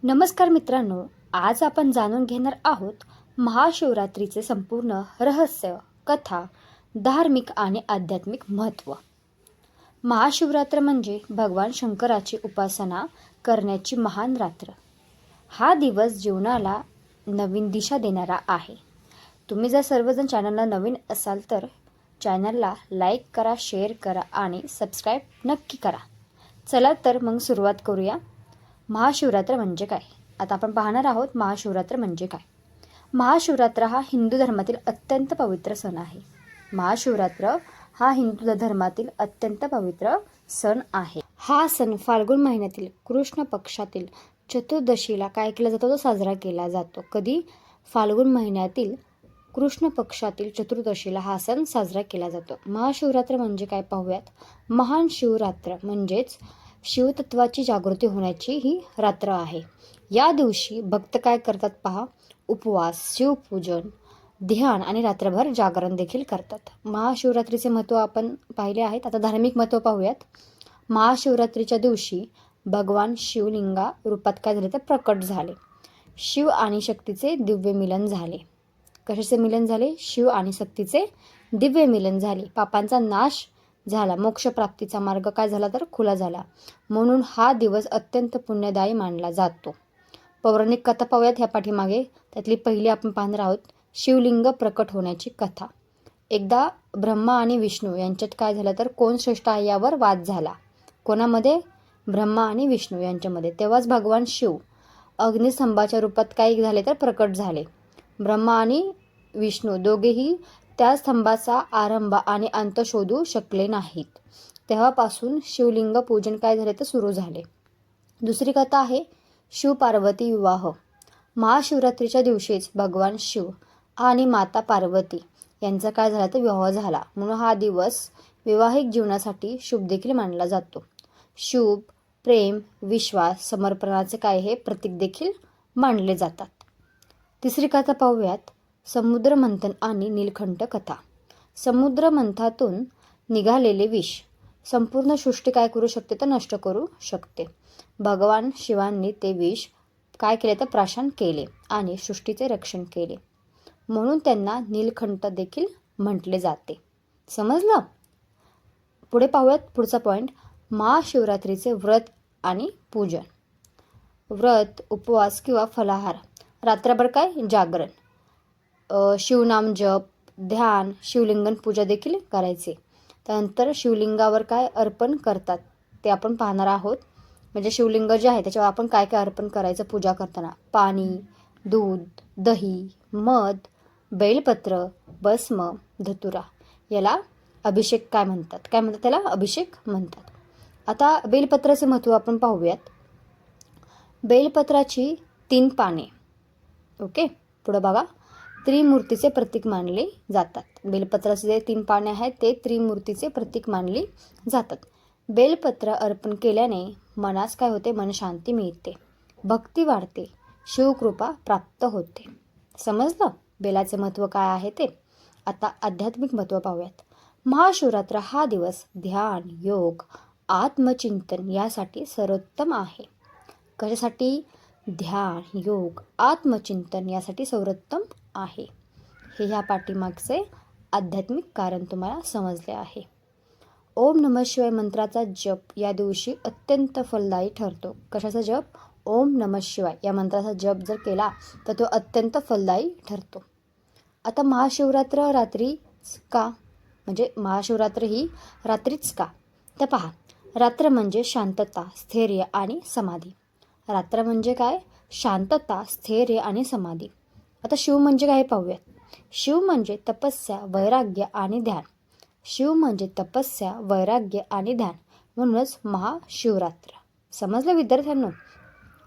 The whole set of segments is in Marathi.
नमस्कार मित्रांनो, आज आपण जाणून घेणार आहोत महाशिवरात्रीचे संपूर्ण रहस्य, कथा, धार्मिक आणि आध्यात्मिक महत्त्व. महाशिवरात्र म्हणजे भगवान शंकराची उपासना करण्याची महान रात्र. हा दिवस जीवनाला नवीन दिशा देणारा आहे. तुम्ही जर सर्वजण चॅनलला नवीन असाल तर चॅनलला लाईक करा, शेअर करा आणि सबस्क्राईब नक्की करा. चला तर मग सुरुवात करूया. महाशिवरात्र म्हणजे काय? आता आपण पाहणार आहोत महाशिवरात्र म्हणजे काय. महाशिवरात्र हा हिंदू धर्मातील अत्यंत पवित्र सण आहे. महाशिवरात्र हा हिंदू धर्मातील अत्यंत पवित्र सण आहे. हा सण फाल्गुन महिन्यातील कृष्ण पक्षातील चतुर्दशीला काय केला जातो, तो साजरा केला जातो. कधी? फाल्गुन महिन्यातील कृष्ण पक्षातील चतुर्दशीला हा सण साजरा केला जातो. महाशिवरात्र म्हणजे काय पाहूयात. महान शिवरात्र म्हणजेच शिवतत्वाची जागृती होण्याची ही रात्र आहे. या दिवशी भक्त काय करतात पहा, उपवास, शिवपूजन, ध्यान आणि रात्रभर जागरण देखील करतात. महाशिवरात्रीचे महत्त्व आपण पाहिले आहेत. आता धार्मिक महत्त्व पाहूयात. महाशिवरात्रीच्या दिवशी भगवान शिवलिंगा रूपात काय झाले तर प्रकट झाले. शिव आणि शक्तीचे दिव्य मिलन झाले. कशाचे मिलन झाले? शिव आणि शक्तीचे दिव्य मिलन झाले. पापांचा नाश झाला. मोक्षप्राप्तीचा मार्ग काय झाला तर खुला झाला. म्हणून हा दिवस अत्यंत पुण्यदायी मानला जातो. पौराणिक कथा पाहूयात ह्या पाठीमागे. त्यातली पहिली आपण पाहणार आहोत शिवलिंग प्रकट होण्याची कथा. एकदा ब्रह्मा आणि विष्णू यांच्यात काय झालं तर कोण श्रेष्ठ आहे यावर वाद झाला. कोणामध्ये? ब्रह्मा आणि विष्णू यांच्यामध्ये. तेव्हाच भगवान शिव अग्निस्तंभाच्या रूपात काय झाले तर प्रकट झाले. ब्रह्मा आणि विष्णू दोघेही त्या स्तंभाचा आरंभ आणि अंत शोधू शकले नाहीत. तेव्हापासून शिवलिंग पूजन काय झाले तर सुरू झाले. दुसरी कथा आहे शिव पार्वती विवाह. महाशिवरात्रीच्या दिवशीच भगवान शिव आणि माता पार्वती यांचा काय झाला तर विवाह झाला. म्हणून हा दिवस वैवाहिक जीवनासाठी शुभ देखील मानला जातो. शुभ, प्रेम, विश्वास, समर्पणाचे काय हे प्रतीक देखील मानले जातात. तिसरी कथा पाहूयात समुद्र मंथन आणि नीलकंठ कथा. समुद्र मंथातून निघालेले विष संपूर्ण सृष्टी काय करू शकते तर नष्ट करू शकते. भगवान शिवांनी ते विष काय केले तर प्राशन केले आणि सृष्टीचे रक्षण केले. म्हणून त्यांना नीलकंठ देखील म्हटले जाते. समजलं? पुढे पाहूयात पुढचा पॉईंट. महाशिवरात्रीचे व्रत आणि पूजन. व्रत, उपवास किंवा फलाहार, रात्रभर काय जागरण, शिवनाम जप, ध्यान, शिवलिंगन पूजा देखील करायचे. त्यानंतर शिवलिंगावर काय अर्पण करतात ते आपण पाहणार आहोत. म्हणजे शिवलिंग जे आहे त्याच्यावर आपण काय काय अर्पण करायचं पूजा करताना. पाणी, दूध, दही, मध, बेलपत्र, भस्म, धतुरा, याला अभिषेक काय म्हणतात. काय म्हणतात त्याला? अभिषेक म्हणतात. आता बेलपत्राचे महत्त्व आपण पाहूयात. बेलपत्राची 3 पाने. ओके, पुढं बघा. त्रिमूर्तीचे प्रतीक मानले जातात. बेलपत्राचे जे 3 पाने आहेत ते त्रिमूर्तीचे प्रतीक मानली जातात. बेलपत्र अर्पण केल्याने मनास काय होते? मनशांती मिळते, भक्ती वाढते, शिवकृपा प्राप्त होते. समजलं बेलाचे महत्त्व काय आहे ते. आता आध्यात्मिक महत्त्व पाहूयात. महाशिवरात्र हा दिवस ध्यान, योग, आत्मचिंतन यासाठी सर्वोत्तम आहे. कशासाठी? ध्यान, योग, आत्मचिंतन यासाठी सर्वोत्तम आहे. हे ह्या पाठीमागचे आध्यात्मिक कारण तुम्हाला समजले आहे. ओम नमः शिवाय मंत्राचा जप या दिवशी अत्यंत फलदायी ठरतो. कशाचा जप? ओम नमः शिवाय या मंत्राचा जप जर केला तर तो अत्यंत फलदायी ठरतो. आता महाशिवरात्र रात्रीच का? म्हणजे महाशिवरात्र ही रात्रीच का? तर पहा, रात्र म्हणजे शांतता, स्थैर्य आणि समाधी. रात्र म्हणजे काय? शांतता, स्थैर्य आणि समाधी. आता शिव म्हणजे काय पाहूयात. शिव म्हणजे तपस्या, वैराग्य आणि ध्यान. शिव म्हणजे तपस्या, वैराग्य आणि ध्यान. म्हणूनच महाशिवरात्र. समजलं विद्यार्थ्यांनो?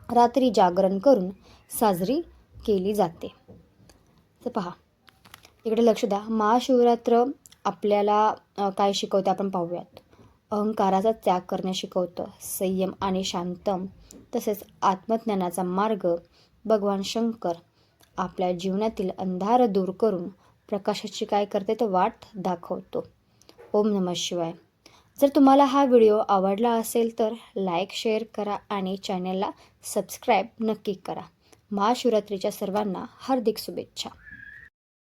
रात्री जागरण करून साजरी केली जाते. तर पहा, इकडे लक्ष द्या. महाशिवरात्र आपल्याला काय शिकवते आपण पाहूयात. अहंकाराचा त्याग करणे शिकवतं, संयम आणि शांतम, तसेच आत्मज्ञानाचा मार्ग. भगवान शंकर आपल्या जीवनातील अंधार दूर करून प्रकाशाची काय करते तर वाट दाखवतो. ओम नमः शिवाय. जर तुम्हाला हा व्हिडिओ आवडला असेल तर लाईक, शेअर करा आणि चॅनलला सबस्क्राईब नक्की करा. महाशिवरात्रीच्या सर्वांना हार्दिक शुभेच्छा.